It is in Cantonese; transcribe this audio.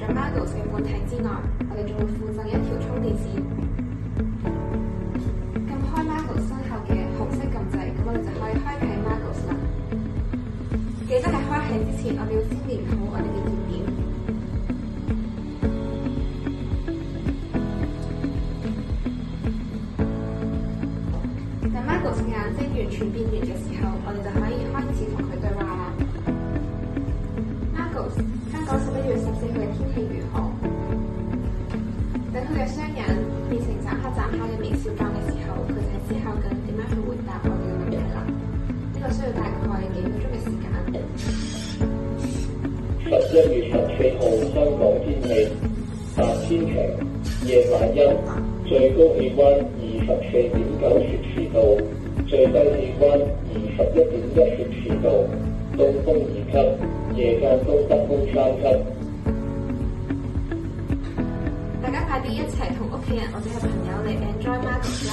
咗 Magos 嘅本體之外，我哋仲會附贈一條充電線。撳開 Magos 身後嘅紅色撳掣，咁我哋就可以開啟 Magos 啦。記得喺開啟之前，我哋要先連好我哋嘅熱點。等 Magos 嘅眼睛完全變圓嘅時候，我哋就可以開始同佢對話啦。Magos， 香港11月14號嘅天氣如何？等佢嘅雙眼變成眨下眨下嘅微笑狀嘅時候，佢就係思考緊點樣去回答我哋嘅問題啦。呢個需要大概幾個鐘嘅時間。11月14號香港天氣白天晴，夜晚陰，最高氣溫24.9攝氏度，最低氣溫21.1攝氏度，東風2級，夜間東北風3級。大家快啲一齊同屋企人或者係朋友嚟 enjoy Magos 啦！